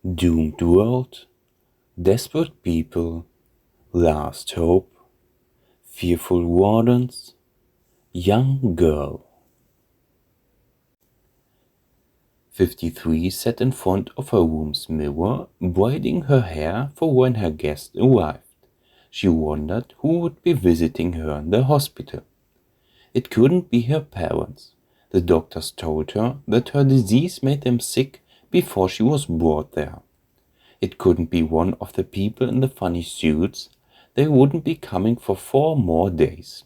Doomed world, desperate people, last hope, fearful wardens, young girl. 53 sat in front of her room's mirror, braiding her hair for when her guest arrived. She wondered who would be visiting her in the hospital. It couldn't be her parents. The doctors told her that her disease made them sick before she was brought there. It couldn't be one of the people in the funny suits. They wouldn't be coming for 4 more days.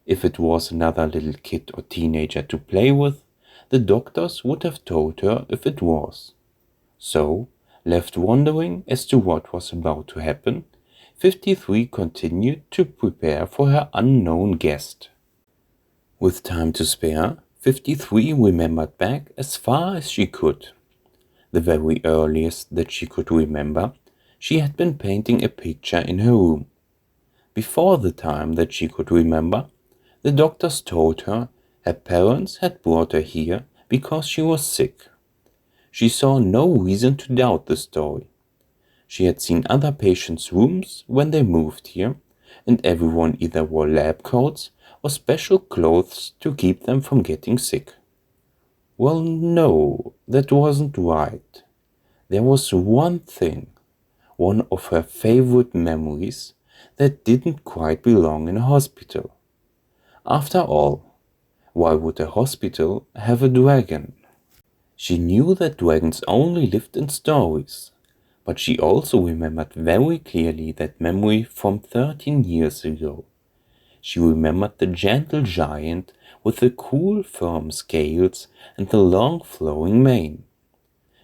If it was another little kid or teenager to play with, the doctors would have told her if it was. So, left wondering as to what was about to happen, 53 continued to prepare for her unknown guest. With time to spare, 53 remembered back as far as she could. The very earliest that she could remember, she had been painting a picture in her room. Before the time that she could remember, the doctors told her her parents had brought her here because she was sick. She saw no reason to doubt the story. She had seen other patients' rooms when they moved here, and everyone either wore lab coats or special clothes to keep them from getting sick. Well, no, that wasn't right. There was one thing, one of her favorite memories, that didn't quite belong in a hospital. After all, why would a hospital have a dragon? She knew that dragons only lived in stories, but she also remembered very clearly that memory from 13 years ago. She remembered the gentle giant with the cool firm scales and the long flowing mane.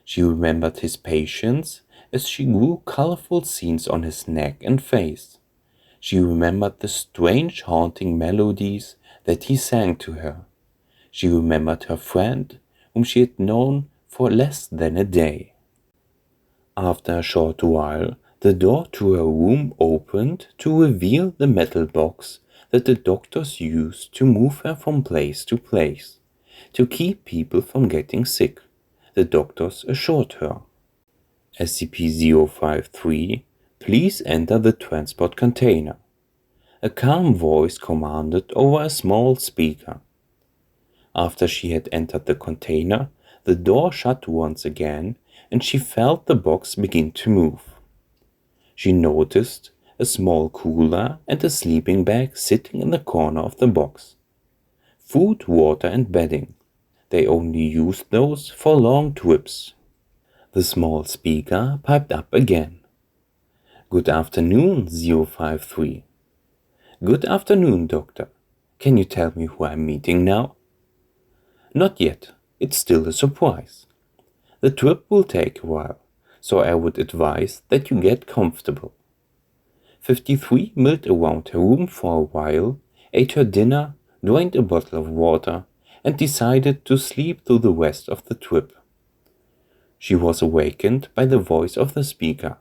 She remembered his patience as she drew colorful scenes on his neck and face. She remembered the strange haunting melodies that he sang to her. She remembered her friend, whom she had known for less than a day. After a short while, the door to her room opened to reveal the metal box that the doctors used to move her from place to place, to keep people from getting sick, the doctors assured her. SCP-053, please enter the transport container. A calm voice commanded over a small speaker. After she had entered the container, the door shut once again, and she felt the box begin to move. She noticed a small cooler and a sleeping bag sitting in the corner of the box. Food, water, and bedding. They only used those for long trips. The small speaker piped up again. Good afternoon, 053. Good afternoon, Doctor. Can you tell me who I'm meeting now? Not yet. It's still a surprise. The trip will take a while, so I would advise that you get comfortable. 53 milled around her room for a while, ate her dinner, drank a bottle of water, and decided to sleep through the rest of the trip. She was awakened by the voice of the speaker.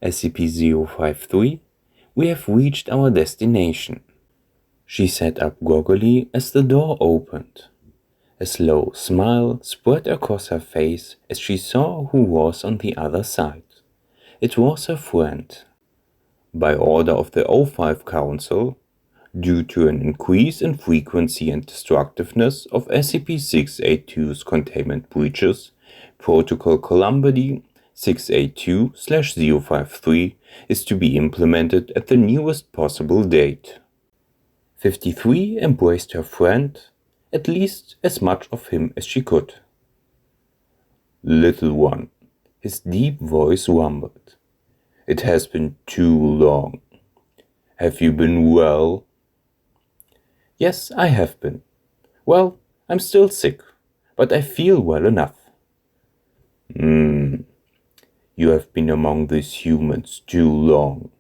SCP-053, we have reached our destination. She sat up groggily as the door opened. A slow smile spread across her face as she saw who was on the other side. It was her friend. By order of the O5 Council, due to an increase in frequency and destructiveness of SCP-682's containment breaches, Protocol Columbity 682/053 is to be implemented at the newest possible date. 53 embraced her friend, at least as much of him as she could. Little one, his deep voice rumbled. It has been too long. Have you been well? Yes, I have been. Well, I'm still sick, but I feel well enough. You have been among these humans too long.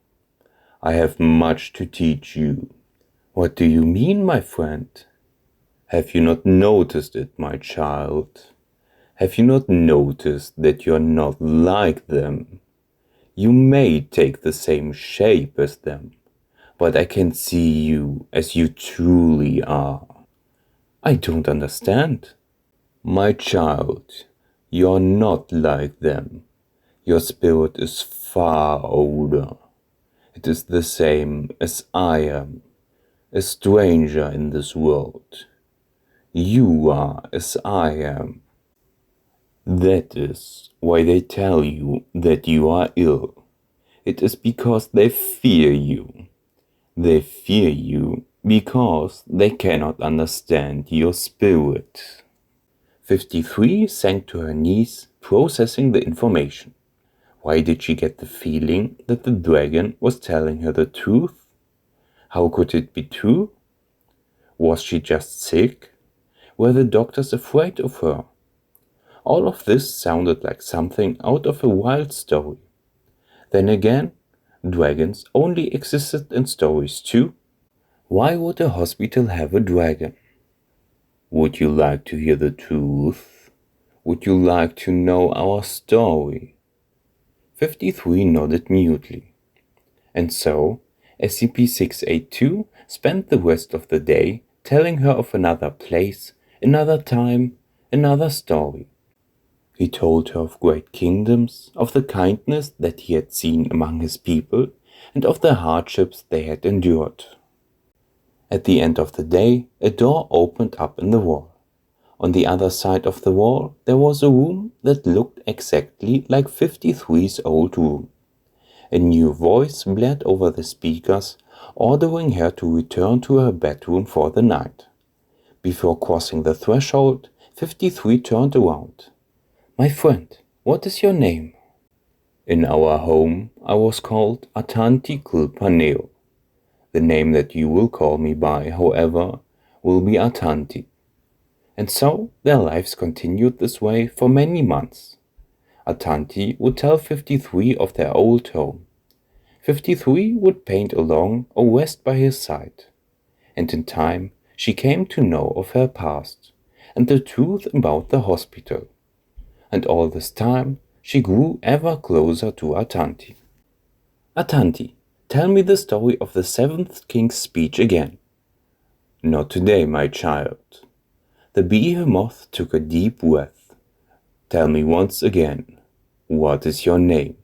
I have much to teach you. What do you mean, my friend? Have you not noticed it, my child? Have you not noticed that you are not like them? You may take the same shape as them, but I can see you as you truly are. I don't understand. My child, You're not like them. Your spirit is far older. It is the same as I am, a stranger in this world. You are as I am. That is why they tell you that you are ill. It is because they fear you. They fear you because they cannot understand your spirit. 53 sank to her knees, processing the information. Why did she get the feeling that the dragon was telling her the truth? How could it be true? Was she just sick? Were the doctors afraid of her? All of this sounded like something out of a wild story. Then again, dragons only existed in stories too. Why would a hospital have a dragon? Would you like to hear the truth? Would you like to know our story? 53 nodded mutely. And so, SCP-682 spent the rest of the day telling her of another place, another time, another story. He told her of great kingdoms, of the kindness that he had seen among his people, and of the hardships they had endured. At the end of the day, a door opened up in the wall. On the other side of the wall, there was a room that looked exactly like 53's old room. A new voice blared over the speakers, ordering her to return to her bedroom for the night. Before crossing the threshold, 53 turned around. "My friend, what is your name?" "In our home, I was called Atanti Kulpaneo. The name that you will call me by, however, will be Atanti." And so their lives continued this way for many months. Atanti would tell 53 of their old home. 53 would paint along or rest by his side. And in time, she came to know of her past and the truth about the hospital. And all this time, she grew ever closer to Atanti. "Atanti, tell me the story of the seventh king's speech again." "Not today, my child." The behemoth took a deep breath. "Tell me once again, what is your name?"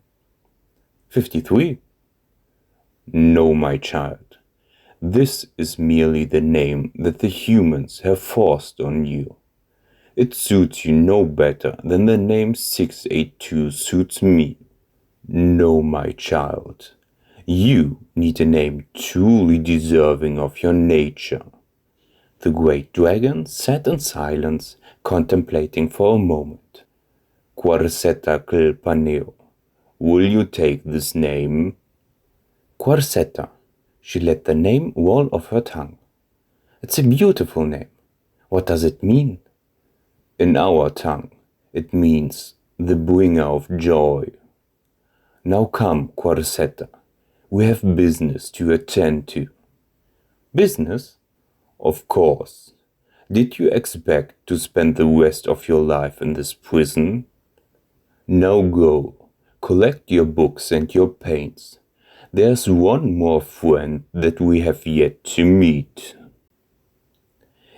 53. "No, my child. This is merely the name that the humans have forced on you. It suits you no better than the name 682 suits me. No, my child. You need a name truly deserving of your nature." The great dragon sat in silence, contemplating for a moment. "Quarseta Kilpaneo, will you take this name?" Quarseta. She let the name roll off her tongue. "It's a beautiful name. What does it mean?" "In our tongue, it means the bringer of joy." "Now come, Quarseta. We have business to attend to." "Business?" "Of course. Did you expect to spend the rest of your life in this prison? Now go, collect your books and your paints. There's one more friend that we have yet to meet."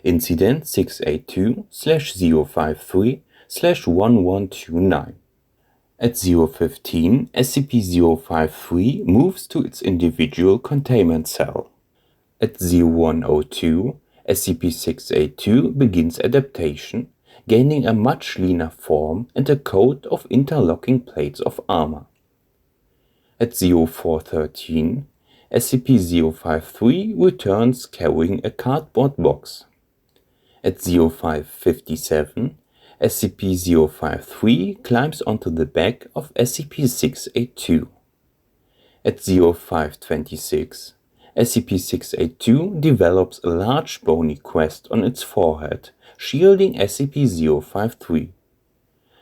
Incident 682/053/1129. At 015, SCP-053 moves to its individual containment cell. At 0102, SCP-682 begins adaptation, gaining a much leaner form and a coat of interlocking plates of armor. At 0413, SCP-053 returns carrying a cardboard box. At 0557, SCP-053 climbs onto the back of SCP-682. At 0526, SCP-682 develops a large bony crest on its forehead, shielding SCP-053.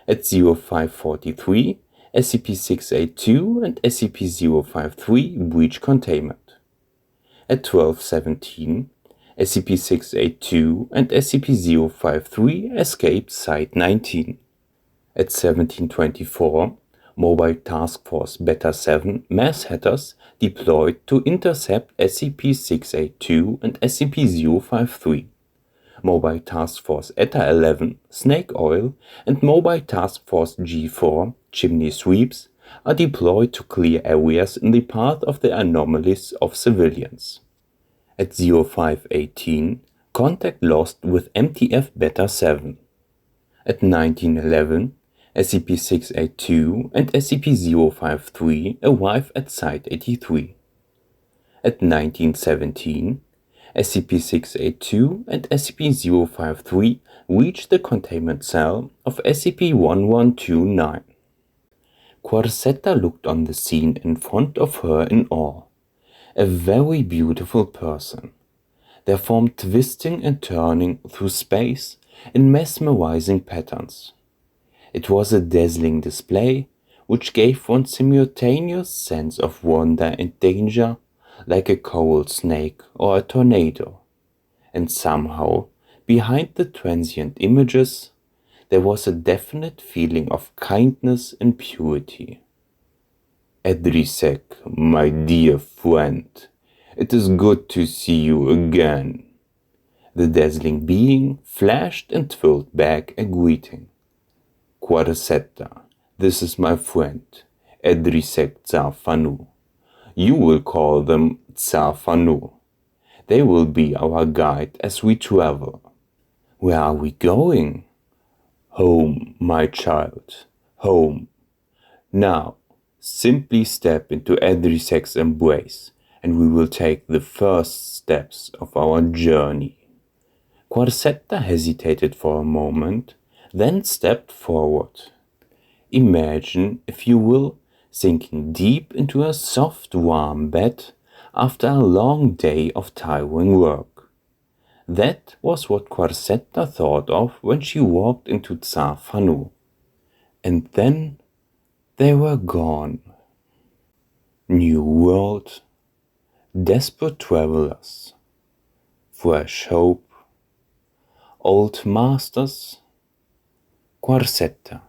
At 0543, SCP-682 and SCP-053 breach containment. At 1217, SCP-682 and SCP-053 escaped Site-19. At 1724, Mobile Task Force Beta-7 Mass Hatters deployed to intercept SCP-682 and SCP-053. Mobile Task Force ETA 11, Snake Oil, and Mobile Task Force G4, Chimney Sweeps, are deployed to clear areas in the path of the anomalies of civilians. At 0518, contact lost with MTF Beta 7. At 1911, SCP-682 and SCP-053 arrive at Site-83. At 1917, SCP-682 and SCP-053 reach the containment cell of SCP-1129. Quarzetta looked on the scene in front of her in awe. A very beautiful person, their form twisting and turning through space in mesmerizing patterns. It was a dazzling display which gave one simultaneous sense of wonder and danger, like a coral snake or a tornado. And somehow, behind the transient images, there was a definite feeling of kindness and purity. Edrisek, my dear friend, it is good to see you again. The dazzling being flashed and twirled back a greeting. Quarzetta, this is my friend, Edrisek Tsarfanu. You will call them Tsarfanu. They will be our guide as we travel. Where are we going? Home, my child, home. Now, simply step into Edrisek's embrace, and we will take the first steps of our journey. Quarzetta hesitated for a moment, then stepped forward. Imagine, if you will, sinking deep into a soft, warm bed after a long day of tiring work. That was what Quarzetta thought of when she walked into Tsarfanu. And then they were gone. New world, desperate travelers, fresh hope, old masters, Quarzetta.